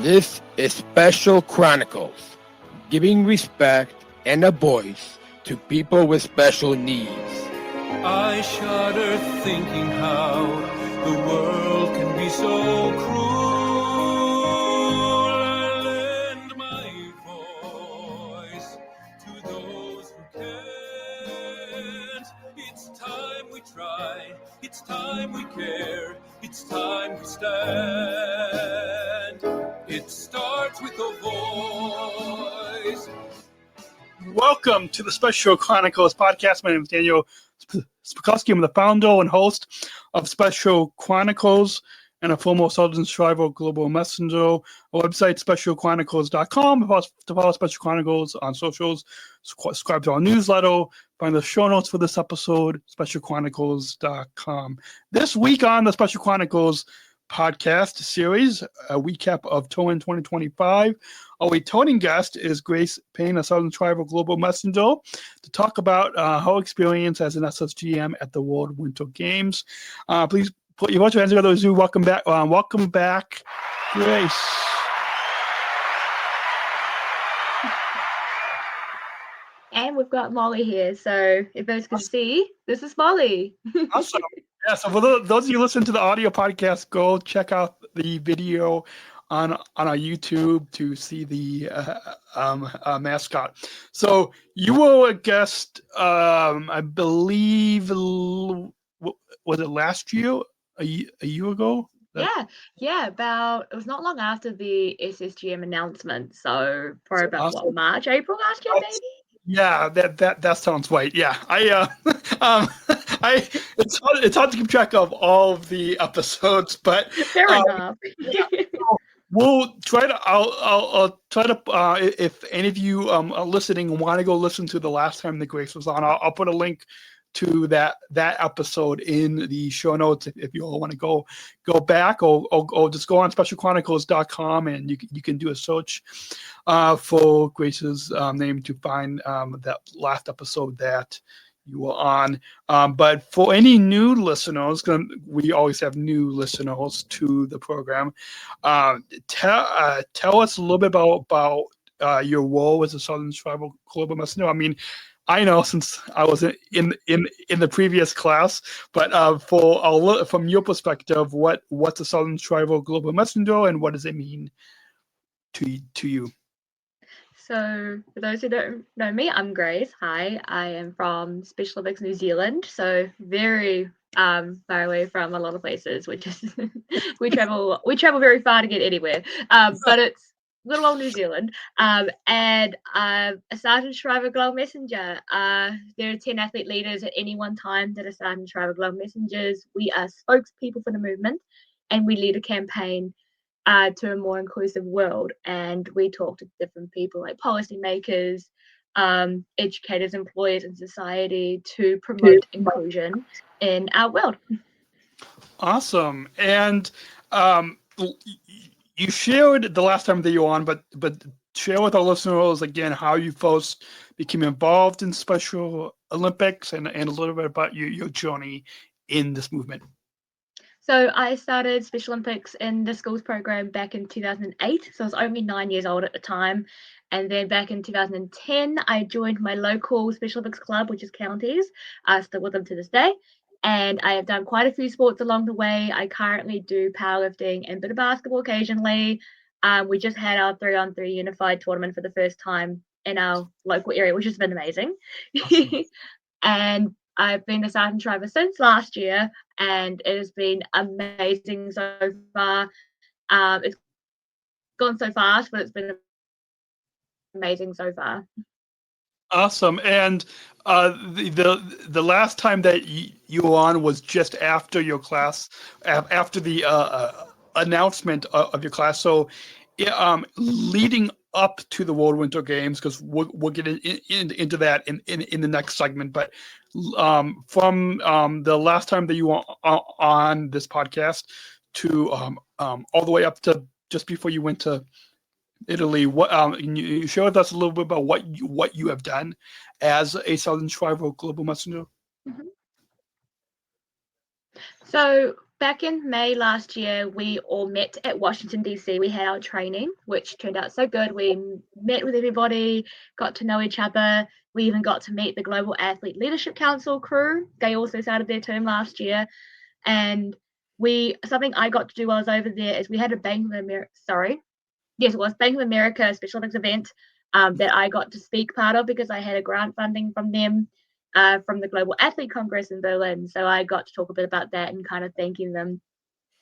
This is Special Chronicles, giving respect and a voice to people with special needs. I shudder thinking how the world can be so cruel. I lend my voice to those who can't. It's time we try, it's time we care, it's time we stand. It starts with a voice. Welcome to the Special Chronicles podcast. My name is Daniel Spikowski. I'm the founder and host of Special Chronicles and a former Sargent Shriver Global Messenger. Our website, specialchronicles.com. To follow Special Chronicles on socials, subscribe to our newsletter. Find the show notes for this episode, specialchronicles.com. This week on the Special Chronicles podcast series, a recap of Turin2025. Our returning guest is Grace Payne, a Sargent Shriver Global Messenger, to talk about her experience as an SSGM at the World Winter Games. Please put your virtual hands together as you welcome back. Welcome back, Grace. And we've got Molly here, so if those can see, this is Molly. Awesome. Yeah, so for those of you listening to the audio podcast, go check out the video on our YouTube to see the mascot. So you were a guest, I believe, was it last year? A year ago? Yeah, it was not long after the SSGM announcement, so probably about awesome. March, April last year, maybe. Yeah, that sounds right. Yeah, it's hard to keep track of all of the episodes, but fair enough. Yeah, so we'll try to. I'll try to. If any of you are listening and want to go listen to the last time that Grace was on, I'll put a link to that episode in the show notes if you all want to go back or just go on specialchronicles.com and you can do a search for Grace's name to find that last episode that you were on. But for any new listeners, we always have new listeners to the program. Tell us a little bit about your role as a Sargent Shriver Global Messenger. I mean, I know since I was in the previous class, but from your perspective, what's a Sargent Shriver Global Messenger and what does it mean to you? So for those who don't know me, I'm Grace. Hi, I am from Special Olympics New Zealand, so very far away from a lot of places, which is we travel very far to get anywhere. But it's little old New Zealand, and a Sargent Shriver Global Messenger. There are 10 athlete leaders at any one time that are Sargent Shriver Global Messengers. We are spokespeople for the movement, and we lead a campaign to a more inclusive world. And we talk to different people like policymakers, educators, employers, and society to promote inclusion in our world. Awesome. And you shared the last time that you were on, but share with our listeners again how you first became involved in Special Olympics and a little bit about your journey in this movement. So I started Special Olympics in the schools program back in 2008. So I was only 9 years old at the time. And then back in 2010, I joined my local Special Olympics club, which is Counties. I'm still with them to this day. And I have done quite a few sports along the way. I currently do powerlifting and a bit of basketball occasionally. We just had our 3-on-3 unified tournament for the first time in our local area, which has been amazing. Awesome. And I've been a Sargent Shriver since last year, and it has been amazing so far. It's gone so fast, but it's been amazing so far. Awesome. And the last time that you were on was just after your class, after the announcement of your class. So leading up to the World Winter Games, because we'll get into that in the next segment. But from the last time that you were on this podcast to all the way up to just before you went to Italy, what you share with us a little bit about what you have done as a Sargent Shriver Global Messenger? Mm-hmm. So back in May last year, we all met at Washington, D.C. We had our training, which turned out so good. We met with everybody, got to know each other. We even got to meet the Global Athlete Leadership Council crew. They also started their term last year. And something I got to do while I was over there is we had a Bank of America, it was Bank of America Special Olympics event that I got to speak part of because I had a grant funding from them. From the Global Athlete Congress in Berlin. So I got to talk a bit about that and kind of thanking them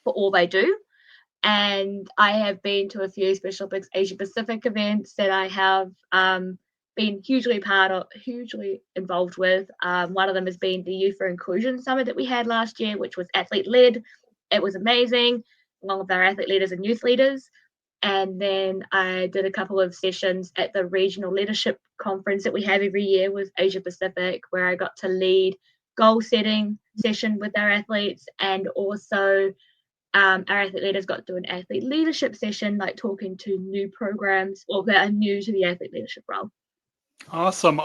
for all they do. And I have been to a few Special Olympics Asia Pacific events that I have been hugely involved with. One of them has been the Youth for Inclusion Summit that we had last year, which was athlete-led. It was amazing, along with our athlete leaders and youth leaders. And then I did a couple of sessions at the regional leadership conference that we have every year with Asia Pacific, where I got to lead goal setting session with our athletes, and also our athlete leaders got to do an athlete leadership session, like talking to new programs or that are new to the athlete leadership role. Awesome.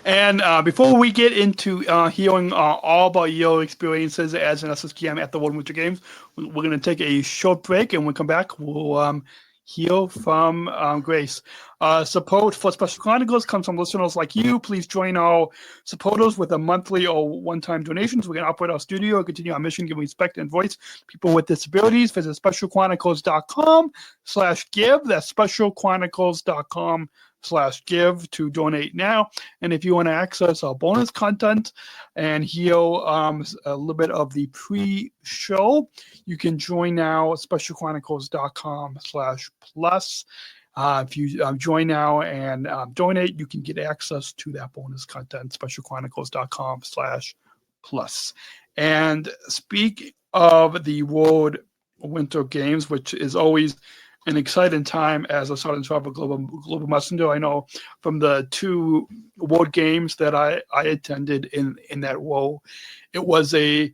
And before we get into hearing all about your experiences as an SSGM at the World Winter Games, we're going to take a short break, and when we come back, we'll hear from Grace. Support for Special Chronicles comes from listeners like you. Please join our supporters with a monthly or one-time donations. We're going to operate our studio and continue our mission, giving respect and voice to people with disabilities. Visit specialchronicles.com/give. That's specialchronicles.com/give to donate now. And if you want to access our bonus content and hear a little bit of the pre-show, you can join now at specialchronicles.com/plus. If you join now and donate, you can get access to that bonus content, specialchronicles.com/plus. And speak of the World Winter Games, which is always an exciting time as a Sargent Shriver Global Messenger. I know from the 2 World Games that I attended in that role, it was the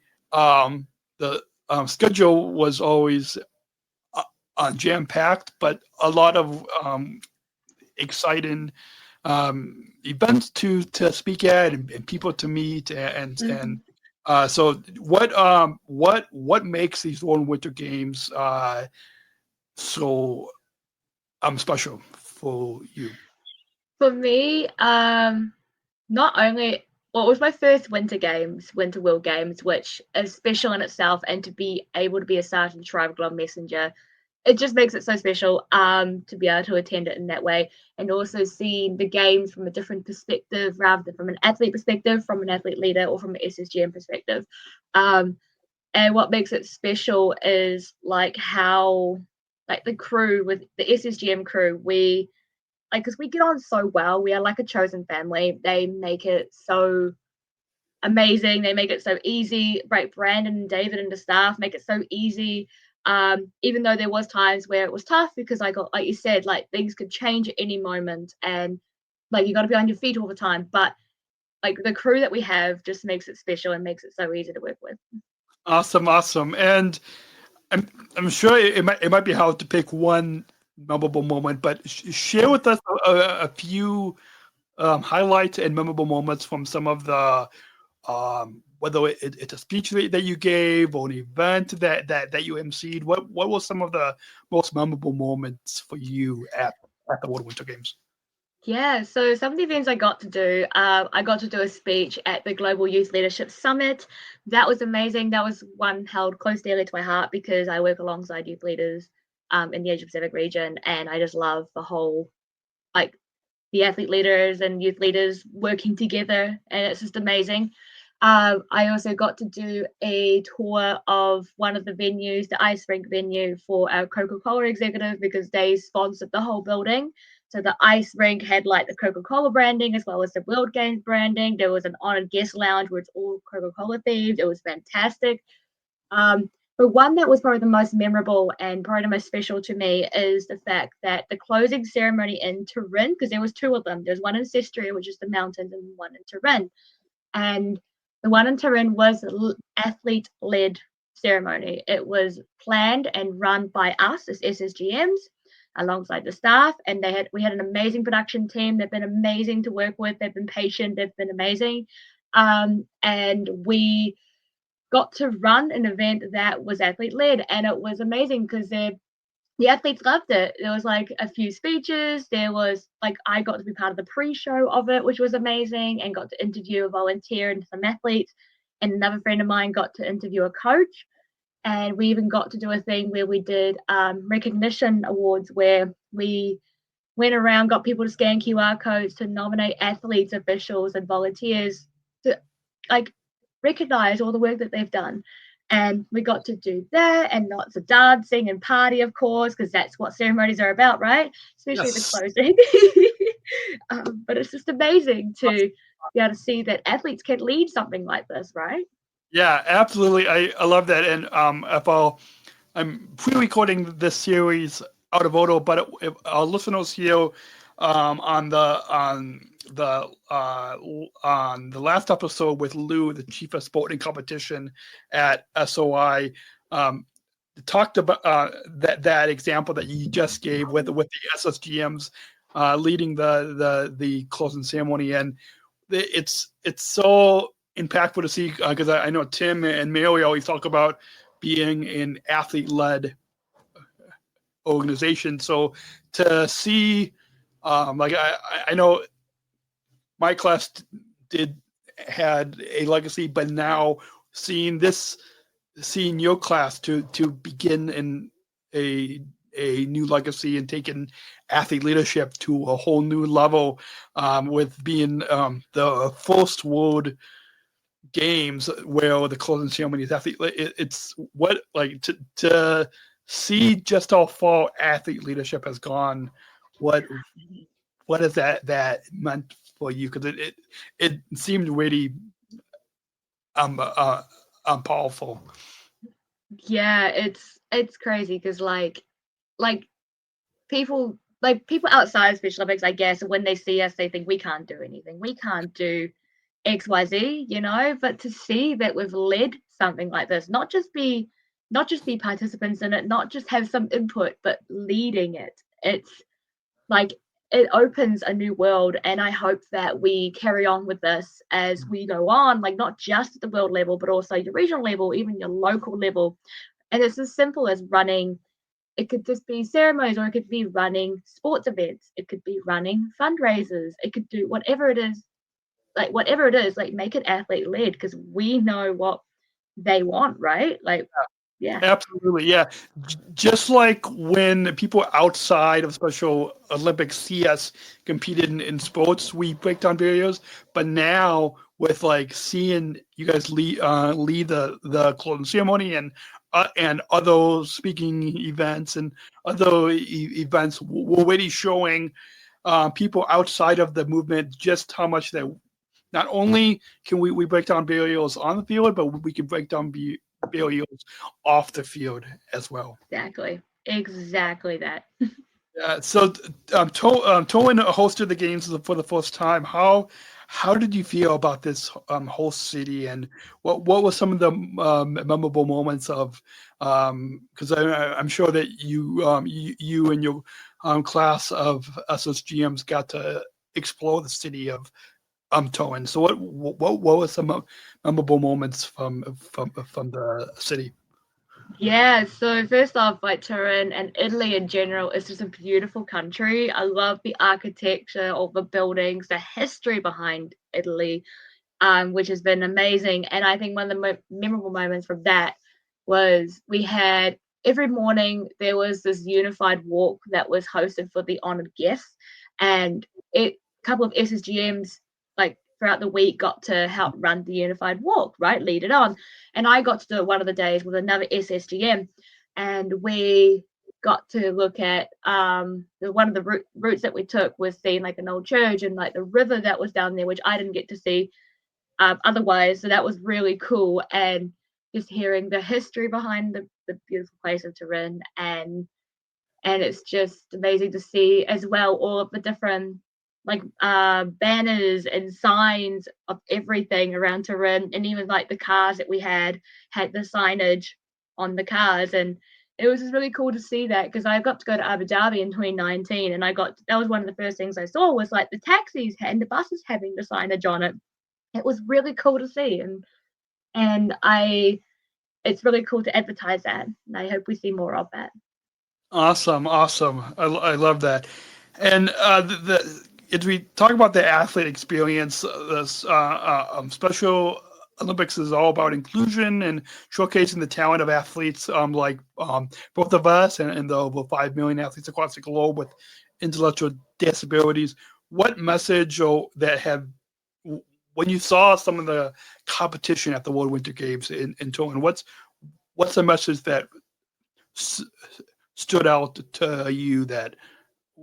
schedule was always jam-packed, but a lot of exciting events to speak at and people to meet and so what makes these World Winter Games so special for you? For me, not only, well, it was my first Winter World Games, which is special in itself, and to be able to be a Sargent Shriver Global Messenger, it just makes it so special to be able to attend it in that way, and also seeing the games from a different perspective rather than from an athlete perspective, from an athlete leader or from an SSGM perspective. And what makes it special is like how, like the crew, with the SSGM crew, because we get on so well. We are like a chosen family. They make it so amazing. They make it so easy. Right, Brandon and David and the staff make it so easy. Even though there was times where it was tough because I got, like you said, like things could change at any moment, and like you got to be on your feet all the time. But like the crew that we have just makes it special and makes it so easy to work with. Awesome. And I'm sure it might be hard to pick one memorable moment, but share with us a few highlights and memorable moments from some of the whether it's a speech that you gave or an event that you emceed. What were some of the most memorable moments for you at the World Winter Games? Yeah, so some of the events I got to do, I got to do a speech at the Global Youth Leadership Summit. That was amazing. That was one held close dearly to my heart because I work alongside youth leaders in the Asia Pacific region, and I just love the whole, like, the athlete leaders and youth leaders working together, and it's just amazing. I also got to do a tour of one of the venues, the ice rink venue for our Coca-Cola executive, because they sponsored the whole building. So the ice rink had like the Coca-Cola branding as well as the World Games branding. There was an honored guest lounge where it's all Coca-Cola themed. It was fantastic. But one that was probably the most memorable and probably the most special to me is the fact that the closing ceremony in Turin, because there was 2 of them. There's one in Sestria, which is the mountains, and one in Turin. And the one in Turin was an athlete-led ceremony. It was planned and run by us as SSGMs alongside the staff, and we had an amazing production team. They've been amazing to work with. They've been patient. They've been amazing. And we got to run an event that was athlete led, and it was amazing because the athletes loved it. There was like a few speeches. There was like I got to be part of the pre-show of it, which was amazing, and got to interview a volunteer and some athletes. And another friend of mine got to interview a coach. And we even got to do a thing where we did recognition awards, where we went around, got people to scan QR codes to nominate athletes, officials, and volunteers to like recognize all the work that they've done. And we got to do that, and lots of dancing and party, of course, because that's what ceremonies are about, right? Especially Yes. the closing. But it's just amazing to be able to see that athletes can lead something like this, right? Yeah, absolutely. I love that. And I'm pre-recording this series out of Odo, but if our listeners here on the last episode with Lou, the chief of sport and competition at SOI, talked about that example that you just gave with the SSGMs leading the closing ceremony, and it's so impactful to see because I know Tim and Mary always talk about being an athlete-led organization. So to see, like I know my class had a legacy, but now seeing your class to begin in a new legacy and taking athlete leadership to a whole new level, with being the first world games where the closing ceremony is athlete. It's what like to see just how far athlete leadership has gone. What is that meant for you? Because it seemed really powerful. Yeah, it's crazy because like people outside of Special Olympics, I guess, when they see us, they think we can't do anything. We can't do XYZ, you know. But to see that we've led something like this, not just be participants in it, not just have some input, but leading it, it's like it opens a new world. And I hope that we carry on with this as we go on, like not just at the world level, but also your regional level, even your local level. And it's as simple as running. It could just be ceremonies, or it could be running sports events. It could be running fundraisers. It could do whatever it is, like make it athlete led, because we know what they want, right? Like, yeah. Absolutely, yeah. Just like when people outside of Special Olympics see us competed in sports, we break down barriers. But now with like seeing you guys lead the closing ceremony and other speaking events and other events, we're already showing people outside of the movement just how much that not only can we break down barriers on the field, but we can break down barriers off the field as well. Exactly that. So Turin hosted the games for the first time. How did you feel about this host city, and what were some of the memorable moments of? Because I'm sure that you and your class of SSGMs got to explore the city of Turin. So what were some memorable moments from the city? Yeah, so first off, like Turin and Italy in general is just a beautiful country. I love the architecture, all the buildings, the history behind Italy, which has been amazing. And I think one of the memorable moments from that was we had every morning there was this unified walk that was hosted for the honored guests, and a couple of SSGMs like throughout the week got to help run the unified walk, right, lead it on. And I got to do it one of the days with another SSGM, and we got to look at one of the routes that we took was seeing like an old church and like the river that was down there, which I didn't get to see otherwise. So that was really cool, and just hearing the history behind the beautiful place of Turin, and it's just amazing to see as well all of the different like banners and signs of everything around Turin, and even like the cars that we had the signage on the cars. And it was just really cool to see that, because I got to go to Abu Dhabi in 2019, and that was one of the first things I saw was like the taxis and the buses having the signage on it. It was really cool to see, and And it's really cool to advertise that, and I hope we see more of that. Awesome. I love that. And as we talk about the athlete experience, this Special Olympics is all about inclusion and showcasing the talent of athletes, like both of us and the over 5 million athletes across the globe with intellectual disabilities. What message when you saw some of the competition at the World Winter Games in Turin, what's the message that stood out to you that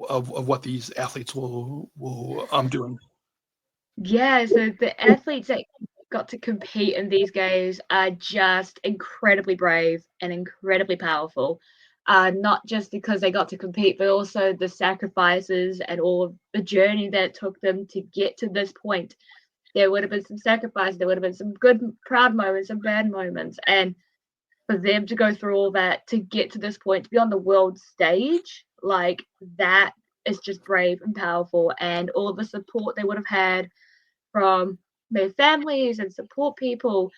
of what these athletes will doing? Yeah, so the athletes that got to compete in these games are just incredibly brave and incredibly powerful. Not just because they got to compete, but also the sacrifices and all of the journey that it took them to get to this point. There would have been some sacrifice, there would have been some good, proud moments, some bad moments, and for them to go through all that to get to this point, to be on the world stage, like that is just brave and powerful, and all of the support they would have had from their families and support people.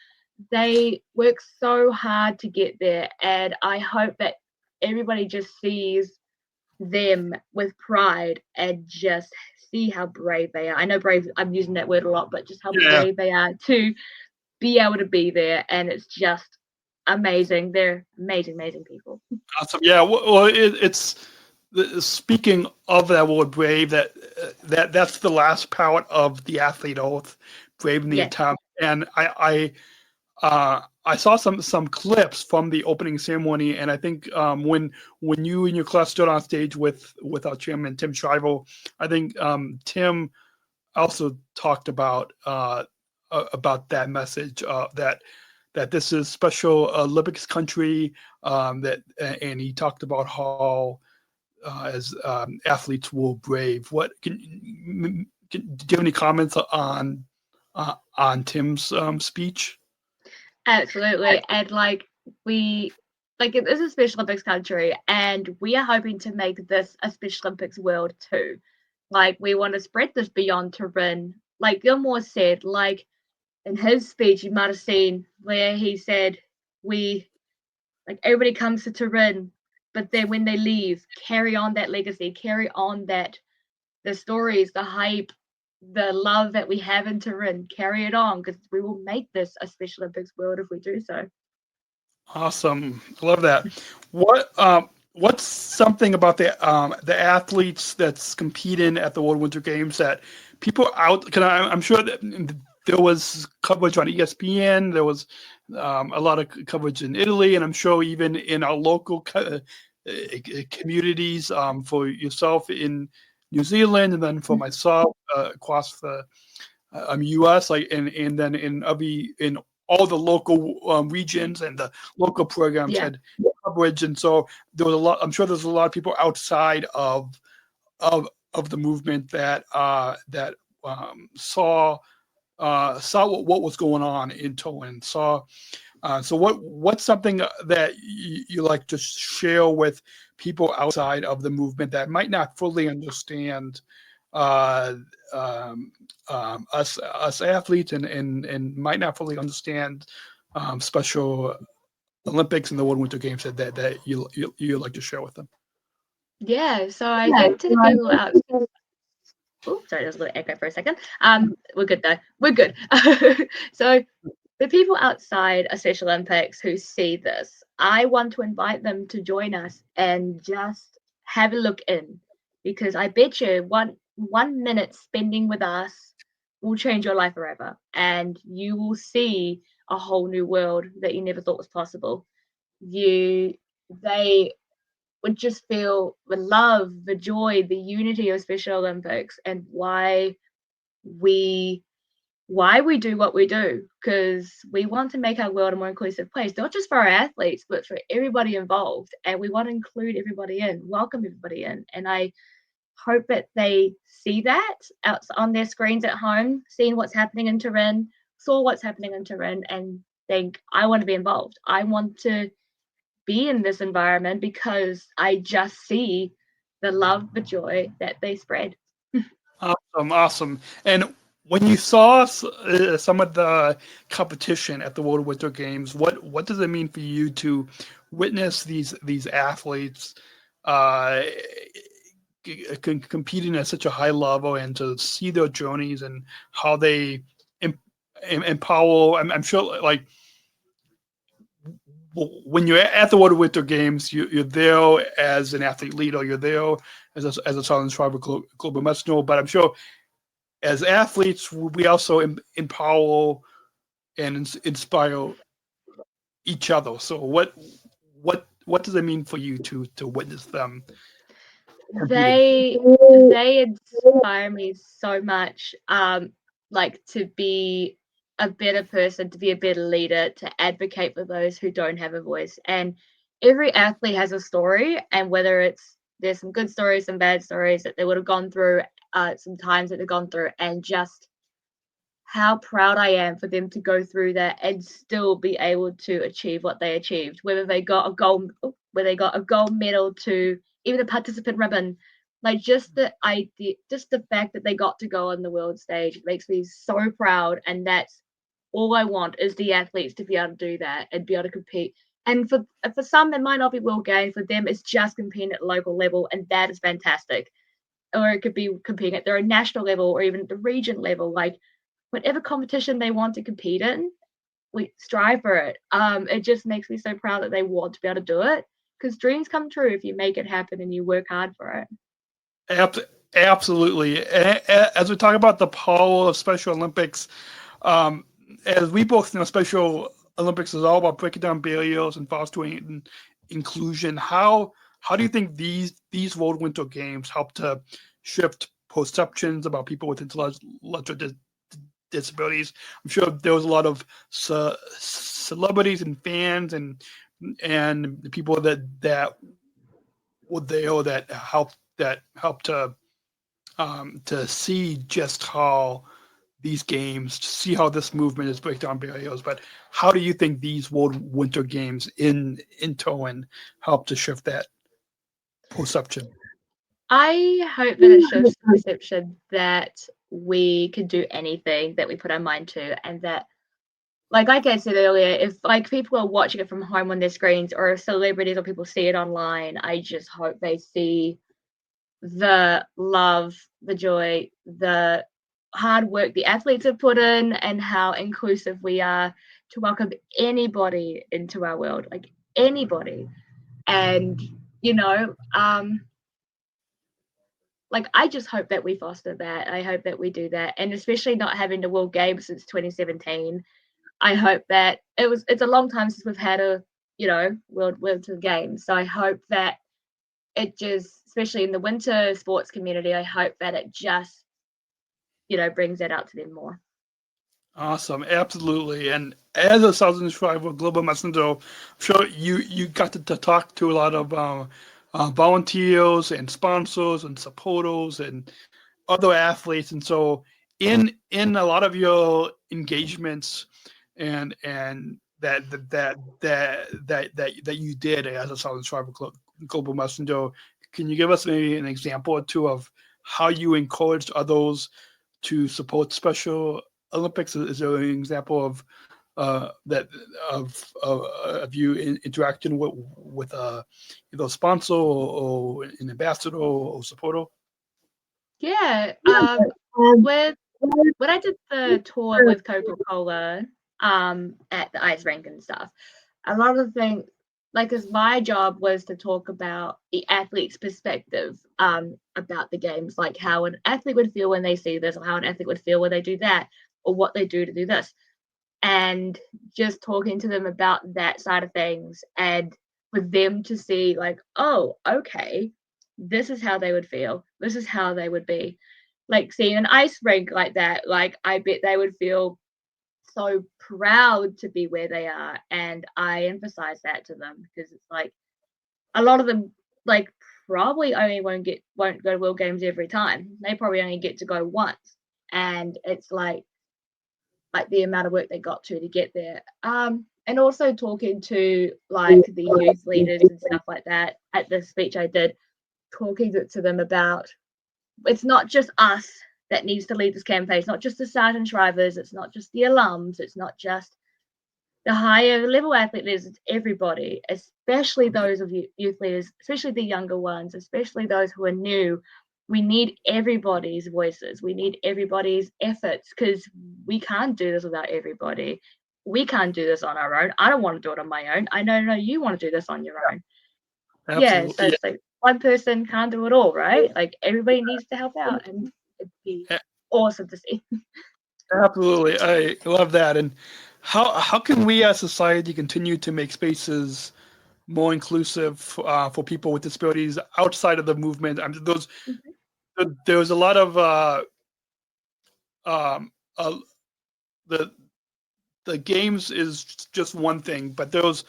They work so hard to get there, and I hope that everybody just sees them with pride and just see how brave they are. I know brave, I'm using that word a lot, but just how brave they are to be able to be there, and it's just amazing. They're amazing people. Awesome. Yeah. Well, it's speaking of that word brave. That's the last part of the athlete oath, brave in the attempt. And I saw some clips from the opening ceremony, and I think when you and your class stood on stage with our chairman Tim Shriver, I think Tim also talked about that message that this is Special Olympics country, and he talked about how as athletes will brave. Do you have any comments on Tim's speech? Absolutely. And it is a Special Olympics country, and we are hoping to make this a Special Olympics world too. Like, we want to spread this beyond Turin. Like Gilmore said, like in his speech, you might have seen where he said, everybody comes to Turin, but then when they leave, carry on that legacy, carry on the stories, the hype, the love that we have in Turin, carry it on, because we will make this a Special Olympics world if we do so. Awesome, love that. What's something about the athletes that's competing at the World Winter Games that people out? Because I'm sure that there was coverage on ESPN. There was a lot of coverage in Italy, and I'm sure even in our local communities, for yourself in New Zealand, and then for myself across the U.S. and then in all the local regions and the local programs had coverage, and so there was a lot. I'm sure there's a lot of people outside of the movement that saw what was going on in Turin. So what's something that you like to share with people outside of the movement that might not fully understand us athletes and might not fully understand Special Olympics and the World Winter Games that you like to share with them? Yeah, so I think to the people out. Oh, sorry, there was a little echo for a second. We're good though. We're good. So the people outside of Special Olympics who see this, I want to invite them to join us and just have a look in, because I bet you one minute spending with us will change your life forever, and you will see a whole new world that you never thought was possible. They would just feel the love, the joy, the unity of Special Olympics, and why we do what we do, because we want to make our world a more inclusive place, not just for our athletes, but for everybody involved. And we want to include everybody in, welcome everybody in. And I hope that they see that out on their screens at home, seeing what's happening in Turin, saw what's happening in Turin, and think, I want to be involved. I want to be in this environment because I just see the love, the joy that they spread. Awesome. And when you saw some of the competition at the World Winter Games, what does it mean for you to witness these athletes uh, competing at such a high level and to see their journeys and how they empower? I'm sure, like when you're at the World Winter Games, you're there as an athlete leader, you're there as a Sargent Shriver Global Messenger, but I'm sure as athletes, we also empower and inspire each other. So what does it mean for you to witness them competing? They inspire me so much, like to be a better person, to be a better leader, to advocate for those who don't have a voice. And every athlete has a story, and whether there's some good stories, some bad stories that they would have gone through, some times that they've gone through, and just how proud I am for them to go through that and still be able to achieve what they achieved, whether they got a gold medal to even a participant ribbon. Like just the idea, just the fact that they got to go on the world stage makes me so proud. And that's all I want is the athletes to be able to do that and be able to compete. And for some, it might not be world game. For them, it's just competing at local level, and that is fantastic. Or it could be competing at their national level or even at the region level. Like whatever competition they want to compete in, we strive for it. It just makes me so proud that they want to be able to do it, because dreams come true if you make it happen and you work hard for it. Absolutely. As we talk about the power of Special Olympics, as we both know, Special Olympics is all about breaking down barriers and fostering inclusion. How do you think these World Winter Games help to shift perceptions about people with intellectual disabilities? I'm sure there was a lot of celebrities and fans and the people that were there that helped to see just how these games, to see how this movement is break down barriers. But how do you think these World Winter Games in Turin help to shift that perception? I hope that it shifts the perception that we can do anything that we put our mind to, and that, like I said earlier, if like people are watching it from home on their screens, or if celebrities or people see it online, I just hope they see the love, the joy, the hard work the athletes have put in, and how inclusive we are to welcome anybody into our world, like anybody. And you know, like I just hope that we foster that. I hope that we do that, and especially not having the World Games since 2017. I hope that it's a long time since we've had a World Winter Games. So I hope that it just, especially in the winter sports community, I hope that it just brings that out to them more. Awesome, absolutely. And as a Sargent Shriver Global Messenger, I'm sure you got to talk to a lot of volunteers and sponsors and supporters and other athletes. And so in a lot of your engagements and that you did as a Sargent Shriver Global Messenger, can you give us maybe an example or two of how you encouraged others to support Special Olympics? Is there an example of that of you interacting with either a sponsor or an ambassador or supporter? Yeah. With when I did the tour with Coca-Cola at the ice rink and stuff, a lot of the things, like, as my job was to talk about the athlete's perspective about the games, like how an athlete would feel when they see this, or how an athlete would feel when they do that, or what they do to do this, and just talking to them about that side of things, and for them to see, like, oh, okay, this is how they would feel, this is how they would be. Like seeing an ice rink like that, like I bet they would feel so proud to be where they are. And I emphasize that to them, because it's like a lot of them, like, probably only won't go to World Games every time. They probably only get to go once. And it's like the amount of work they got to get there. And also talking to like the youth leaders and stuff like that at the speech I did, talking to them about, it's not just us that needs to lead this campaign. It's not just the Sargent Shrivers, it's not just the alums, it's not just the higher level athlete leaders, it's everybody, especially those of youth leaders, especially the younger ones, especially those who are new. We need everybody's voices. We need everybody's efforts, because we can't do this without everybody. We can't do this on our own. I don't want to do it on my own. I know you want to do this on your own. Absolutely. Yeah, so it's like one person can't do it all, right? Like everybody needs to help out, and it'd be awesome to see. Absolutely, I love that. And how can we as society continue to make spaces more inclusive for people with disabilities outside of the movement? I mean, there's a lot of the games is just one thing, but those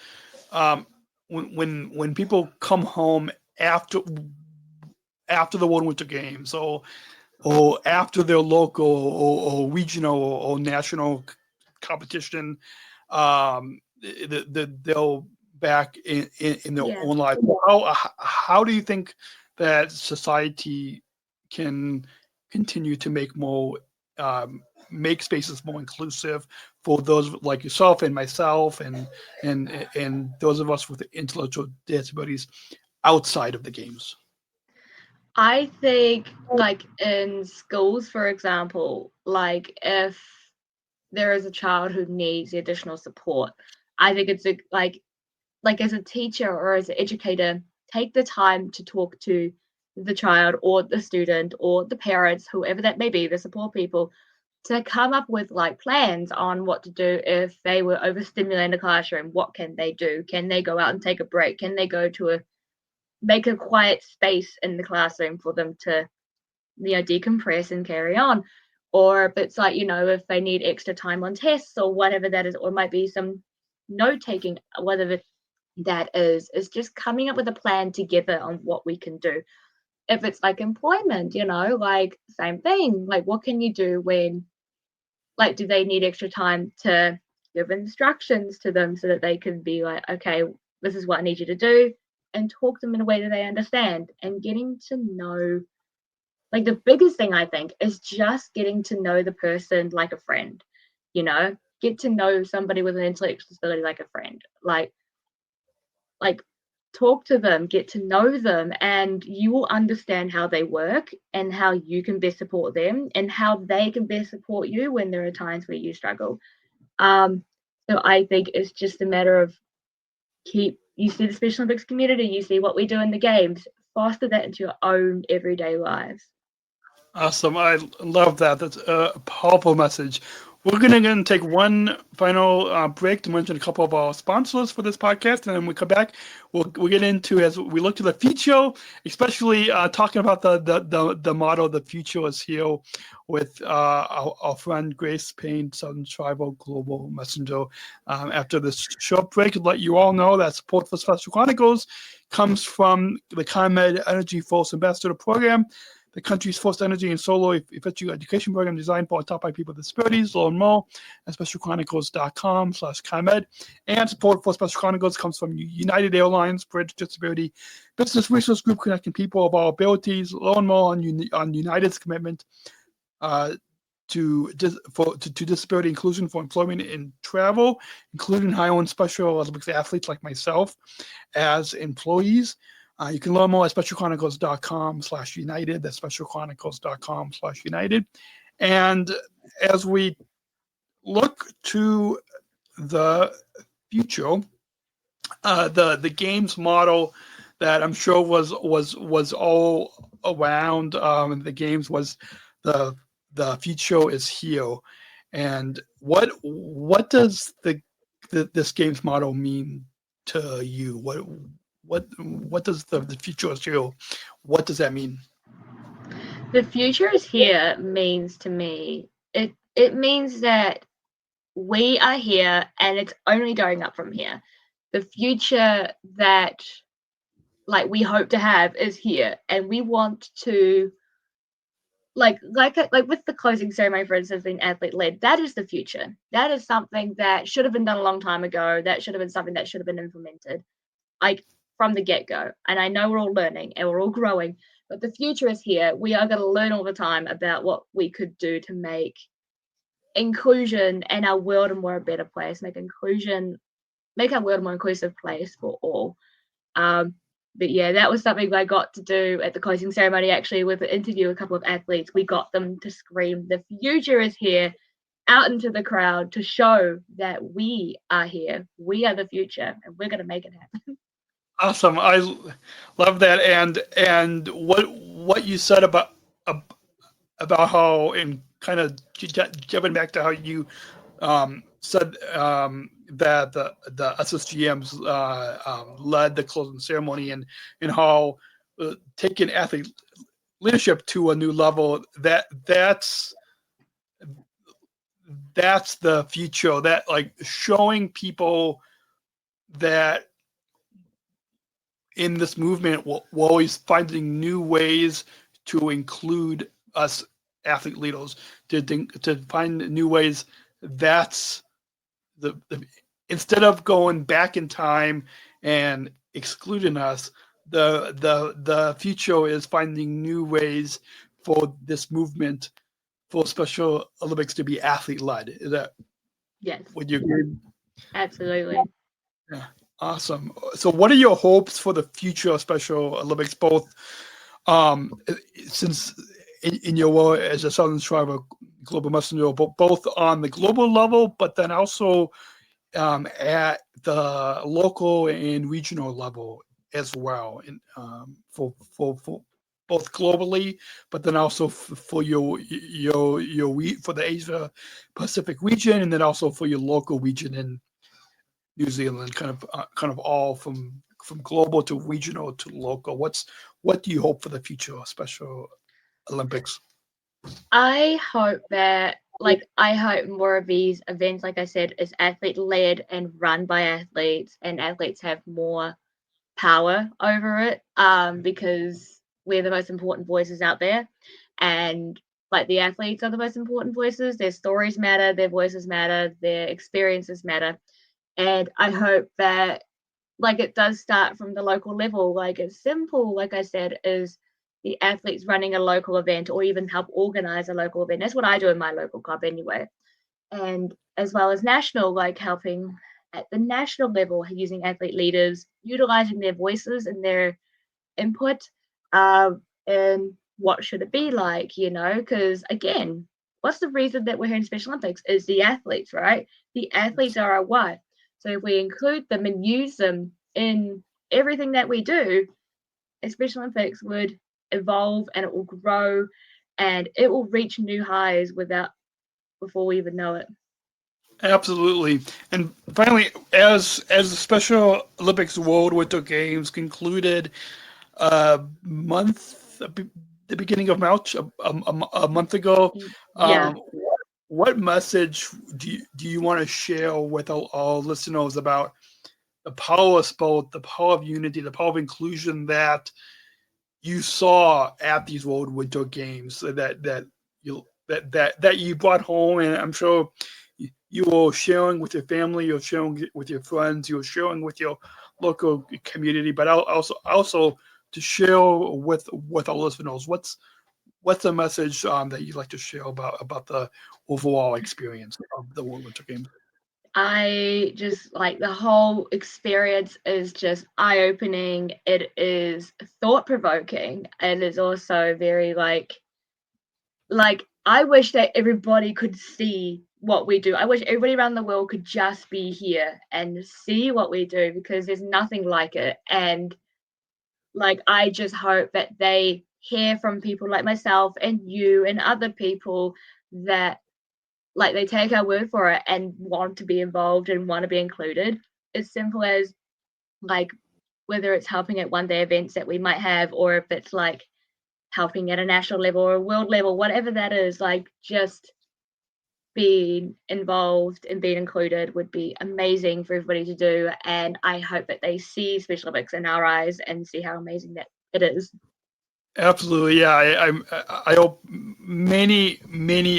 when people come home after the World Winter Games or after their local or regional or national competition, they'll back in their own life. How do you think that society can continue to make spaces more inclusive for those like yourself and myself and those of us with intellectual disabilities outside of the games? I think, like in schools, for example, like if there is a child who needs additional support, I think it's like as a teacher or as an educator, take the time to talk to the child or the student or the parents, whoever that may be, the support people, to come up with like plans on what to do if they were overstimulated in the classroom. What can they do? Can they go out and take a break? Can they go to make a quiet space in the classroom for them to, decompress and carry on? Or if it's like, if they need extra time on tests or whatever that is, or might be some note taking, whatever that is just coming up with a plan together on what we can do. If it's like employment, like same thing, like what can you do when, like, do they need extra time to give instructions to them so that they can be like, okay, this is what I need you to do, and talk to them in a way that they understand. And getting to know, like, the biggest thing I think is just getting to know the person like a friend, get to know somebody with an intellectual disability like a friend, like talk to them, get to know them, and you will understand how they work and how you can best support them and how they can best support you when there are times where you struggle. So I think it's just a matter of you see the Special Olympics community, you see what we do in the games, foster that into your own everyday lives. Awesome. I love that. That's a powerful message. We're going to take one final break to mention a couple of our sponsors for this podcast, and then when we come back, we'll get into, as we look to the future, especially talking about the motto, "The future is here," with our friend Grace Payne, Sargent Shriver Global Messenger. After this short break, to let you all know that support for Special Chronicles comes from the ComEd Energy Force Ambassador Program, the country's first energy and solar effective education program designed for and taught by people with disabilities. Learn more at specialchronicles.com/ComEd. And support for Special Chronicles comes from United Airlines Bridge Disability Business Resource Group, connecting people of all abilities. Learn more on United's commitment to disability inclusion for employment and travel, including hiring Special Olympics athletes like myself as employees. You can learn more at specialchronicles.com/United. That's specialchronicles.com/United. And as we look to the future, the games model that I'm sure was all around, and the games was the future is here. And what does this games model mean to you? What does the future is here? What does that mean? The future is here means to me, it means that we are here and it's only going up from here. The future that like we hope to have is here, and we want to like with the closing ceremony, for instance, being athlete led. That is the future. That is something that should have been done a long time ago. That should have been something that should have been implemented. Like from the get-go. And I know we're all learning and we're all growing, but the future is here. We are going to learn all the time about what we could do to make inclusion and our world a more better place, make our world a more inclusive place for all. But yeah, that was something I got to do at the closing ceremony, actually, with an interview with a couple of athletes. We got them to scream, "The future is here," out into the crowd to show that we are here. We are the future, and we're going to make it happen. Awesome. I love that. And what you said about how, and kind of jumping back to how you said that the SSGMs led the closing ceremony, and how taking athlete leadership to a new level, that's the future, that like showing people that in this movement we're always finding new ways to include us athlete leaders, to find new ways. That's the instead of going back in time and excluding us, the future is finding new ways for this movement, for Special Olympics to be athlete led. Is that, Yes, would you agree? absolutely. Yeah, awesome. So what are your hopes for the future of Special Olympics, both since in your role as a Sargent Shriver Global Messenger, both on the global level, but then also at the local and regional level as well, and for both globally, but then also for your for the Asia Pacific region, and then also for your local region in New Zealand, kind of all from global to regional to local. What do you hope for the future of Special Olympics? I hope more of these events, like I said, is athlete led and run by athletes, and athletes have more power over it, because we're the most important voices out there, and like the athletes are the most important voices. Their stories matter, their voices matter, their experiences matter. And I hope that like it does start from the local level. Like it's simple, like I said, is the athletes running a local event or even help organize a local event. That's what I do in my local club anyway. And as well as national, like helping at the national level, using athlete leaders, utilizing their voices and their input, and what should it be like, because again, what's the reason that we're here in Special Olympics is the athletes, right? The athletes are our why. So if we include them and use them in everything that we do, Special Olympics would evolve and it will grow and it will reach new highs before we even know it. Absolutely. And finally, as the Special Olympics World Winter Games concluded the beginning of March, a month ago, Yeah. what message do you want to share with all listeners about the power of sport, the power of unity, the power of inclusion that you saw at these World Winter Games, that you brought home? And I'm sure you were sharing with your family, you're sharing with your friends, you're sharing with your local community, but also to share with our listeners. What's the message that you'd like to share about the overall experience of the World Winter Games? I just like the whole experience is just eye-opening. It is thought-provoking, and it's also very like I wish that everybody could see what we do. I wish everybody around the world could just be here and see what we do, because there's nothing like it. And like I just hope that they hear from people like myself and you and other people that like they take our word for it and want to be involved and want to be included. As simple as like whether it's helping at one day events that we might have, or if it's like helping at a national level or a world level, whatever that is, like just being involved and being included would be amazing for everybody to do. And I hope that they see Special Olympics in our eyes and see how amazing that it is. Absolutely, yeah. I hope many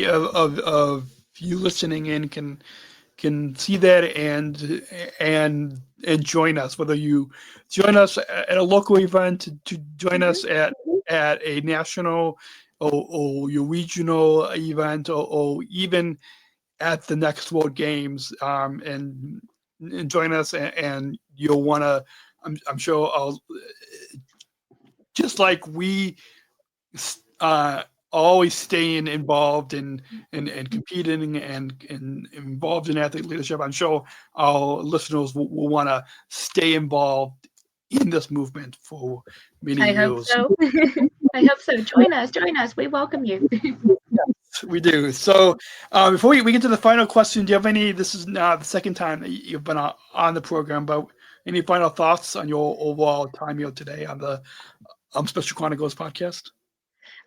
of you listening in can can see that and join us. Whether you join us at a local event, to join us at a national or your regional event, or even at the next World Games, and join us, and you'll want to. I'm sure I'll, just like we always staying involved and competing and involved in athlete leadership. I'm sure our listeners will want to stay involved in this movement for many years. I hope so. I hope so. Join us. We welcome you. Yes, we do. So before we get to the final question, do you have any, this is now the second time that you've been on the program, but any final thoughts on your overall time here today on the Special Chronicles podcast?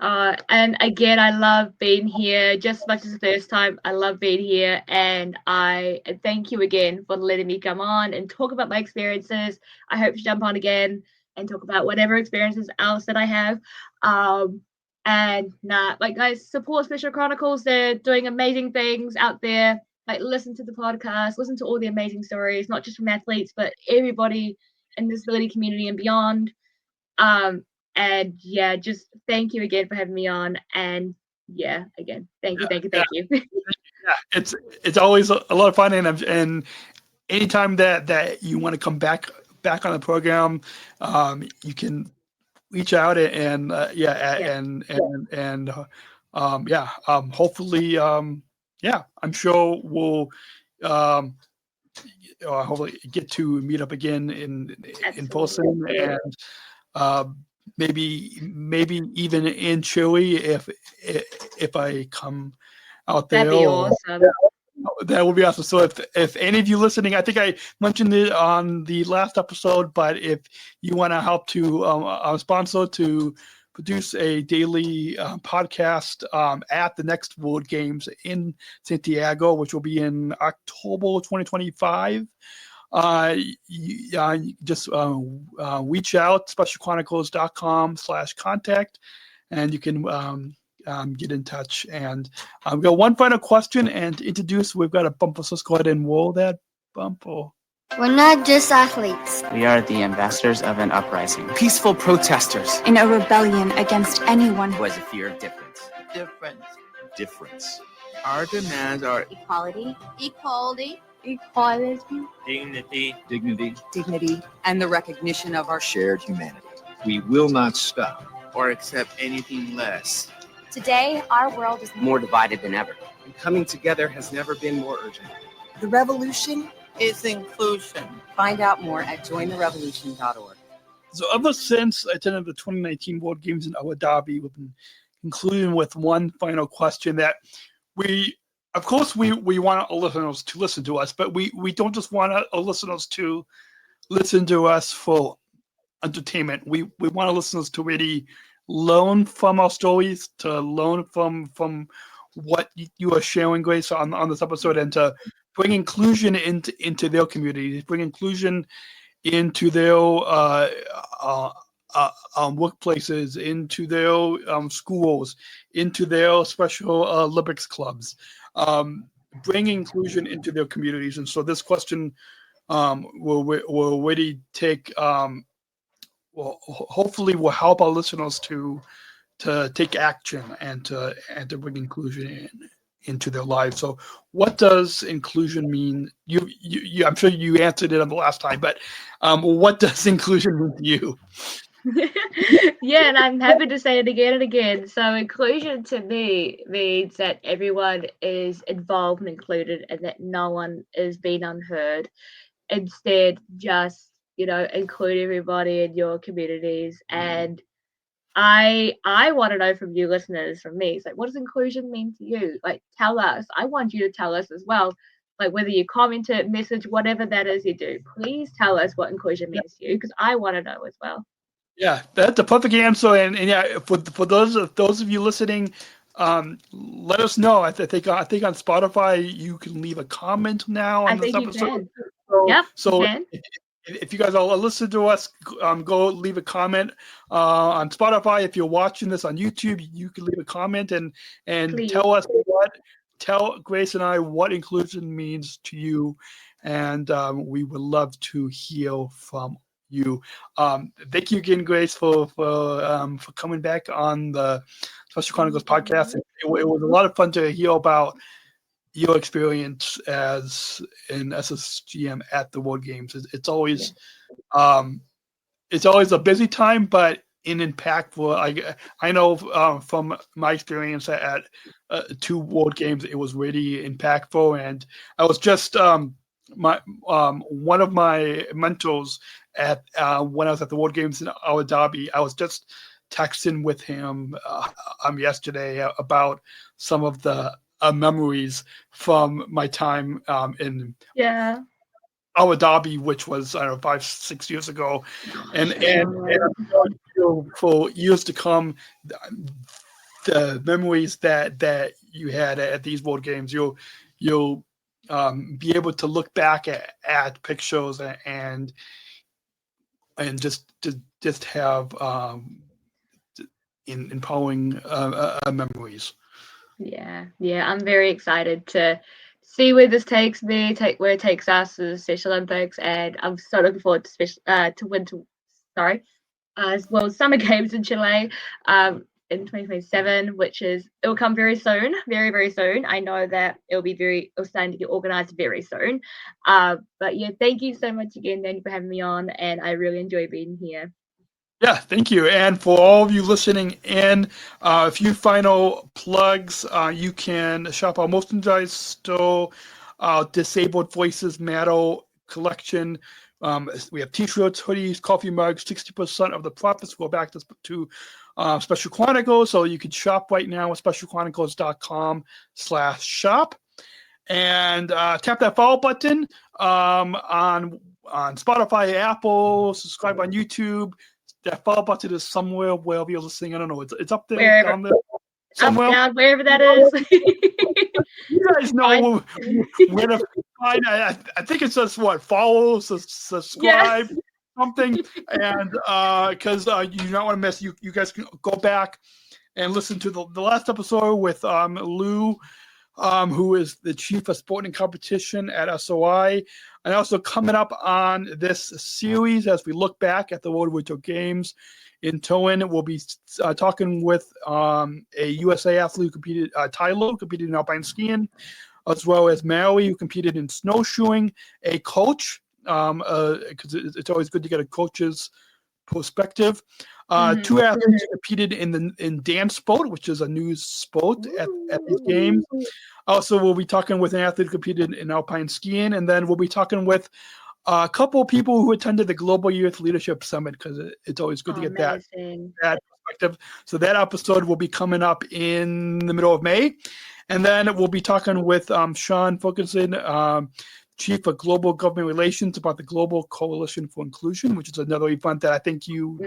And again, I love being here just as much as the first time. I love being here, and I thank you again for letting me come on and talk about my experiences. I hope to jump on again and talk about whatever experiences else that I have. And like, guys, support Special Chronicles. They're doing amazing things out there. Like, listen to the podcast, listen to all the amazing stories, not just from athletes, but everybody in the disability community and beyond. And yeah, just thank you again for having me on. And yeah, again, thank you. Yeah, it's always a lot of fun, and anytime that you want to come back on the program, you can reach out and hopefully, I'm sure we'll hopefully get to meet up again in person, and maybe even in Chile if I come out there. That'd be awesome. That would be awesome. So if any of you listening, I think I mentioned it on the last episode, but if you want to help to sponsor to produce a daily podcast at the next World Games in Santiago, which will be in October 2025, just reach out, specialchronicles.com/contact, and you can get in touch. And we've got one final question and to introduce. We've got a bumper, so let's go ahead and roll that bumper. We're not just athletes. We are the ambassadors of an uprising. Peaceful protesters. In a rebellion against anyone who has a fear of difference. Difference. Our demands are equality. dignity, and the recognition of our shared humanity. We will not stop or accept anything less. Today, our world is more divided than ever. And coming together has never been more urgent. The revolution is inclusion. Find out more at jointherevolution.org. So ever since I attended the 2019 World Games in Abu Dhabi, we've been concluding with one final question that we want our listeners to listen to us, but we don't just want our listeners to listen to us for entertainment. We want our listeners to really learn from our stories, to learn from what you are sharing, Grace, on this episode, and to bring inclusion into their communities, bring inclusion into their workplaces, into their schools, into their Special Olympics clubs, bring inclusion into their communities. And so this question will really take, hopefully will help our listeners to take action and to bring inclusion into their lives. So what does inclusion mean? You I'm sure you answered it on the last time, but what does inclusion mean to you? Yeah, and I'm happy to say it again and again. So inclusion to me means that everyone is involved and included, and that no one is being unheard. Instead, just include everybody in your communities. And I want to know from you listeners, from me, it's like, what does inclusion mean to you? Like, tell us. I want you to tell us as well. Like, whether you comment it, message, whatever that is you do, please tell us what inclusion means to you, because I want to know as well. Yeah, that's the perfect answer. And yeah, for those of you listening, let us know. I think on Spotify you can leave a comment now on this episode. So if you guys all listen to us, go leave a comment on Spotify. If you're watching this on YouTube, you can leave a comment and tell us tell Grace and I what inclusion means to you, and we would love to hear from you. Thank you again, Grace, for coming back on the Special Chronicles podcast. It was a lot of fun to hear about your experience as an SSGM at the World Games. It's always a busy time, but impactful. I know from my experience at 2 World Games, it was really impactful. And I was just one of my mentors at when I was at the World Games in Abu Dhabi. I was just texting with him yesterday about some of the memories from my time in Abu Dhabi, which was 5-6 years ago, and for years to come, the memories that you had at these World Games, you'll be able to look back at pictures and just have empowering memories. Yeah, I'm very excited to see where this takes me, where it takes us to the Special Olympics, and I'm so looking forward to as well as Summer Games in Chile in 2027, it'll come very soon, very, very soon. I know that it'll starting to get organized very soon. But yeah, thank you so much again, Danny, for having me on, and I really enjoy being here. Yeah, thank you. And for all of you listening in, a few final plugs. You can shop our merchandise store, Disabled Voices Medal collection. We have t-shirts, hoodies, coffee mugs. 60% of the profits go back to Special Chronicles. So you can shop right now at specialchronicles.com/shop. And tap that follow button on Spotify, Apple, subscribe on YouTube. That follow button is somewhere wherever you're listening. I don't know. It's up there, down there, somewhere. Up, down, wherever that is. You guys know where to find. I think it says follow, subscribe, something, and because you do not want to miss. You guys can go back and listen to the last episode with Lou, who is the chief of sport and competition at SOI. And also coming up on this series, as we look back at the World Winter Games in Turin, we'll be talking with a USA athlete who competed, Tyler, who competed in alpine skiing, as well as Mary, who competed in snowshoeing, a coach, because it's always good to get a coach's perspective. 2 athletes competed in dance sport, which is a new sport at these games. Also, we'll be talking with an athlete who competed in alpine skiing, and then we'll be talking with a couple of people who attended the Global Youth Leadership Summit, because it's always good to get that perspective. So that episode will be coming up in the middle of May. And then we'll be talking with Sean Ferguson, Chief of Global Government Relations, about the Global Coalition for Inclusion, which is another event that I think you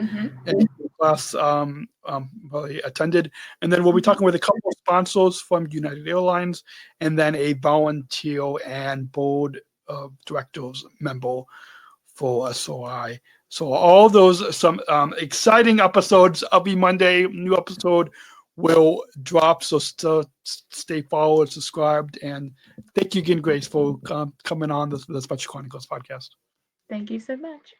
and your class probably attended. And then we'll be talking with a couple of sponsors from United Airlines, and then a volunteer and board of directors member for SOI. So all those, some exciting episodes every Monday. New episode will drop, so stay followed, subscribed, and thank you again, Grace, for coming on the Special Chronicles podcast. Thank you so much.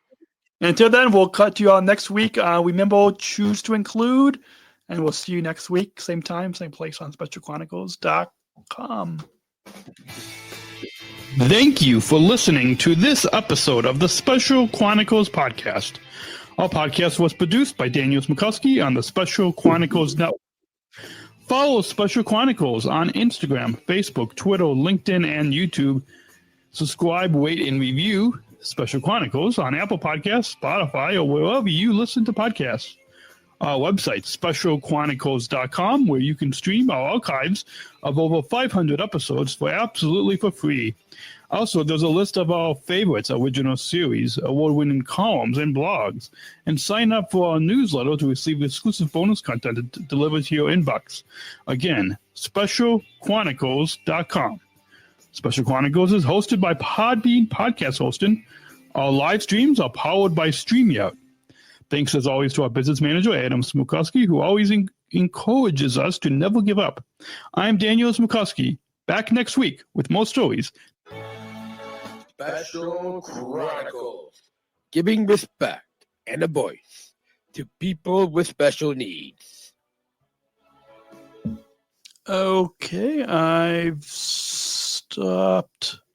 And until then, we'll cut you on next week. Remember, choose to include, and we'll see you next week, same time, same place on specialchronicles.com. Thank you for listening to this episode of the Special Chronicles podcast. Our podcast was produced by Daniel Smukowski on the Special Chronicles Network. Follow Special Chronicles on Instagram, Facebook, Twitter, LinkedIn, and YouTube. Subscribe, rate, and review Special Chronicles on Apple Podcasts, Spotify, or wherever you listen to podcasts. Our website, specialchronicles.com, where you can stream our archives of over 500 episodes for free. Also, there's a list of our favorites, original series, award-winning columns, and blogs. And sign up for our newsletter to receive exclusive bonus content delivered to your inbox. Again, specialchronicles.com. Special Chronicles is hosted by Podbean Podcast Hosting. Our live streams are powered by StreamYard. Thanks, as always, to our business manager, Adam Smukowski, who always encourages us to never give up. I'm Daniel Smukowski. Back next week with more stories. Special Chronicles, giving respect and a voice to people with special needs. Okay, I've stopped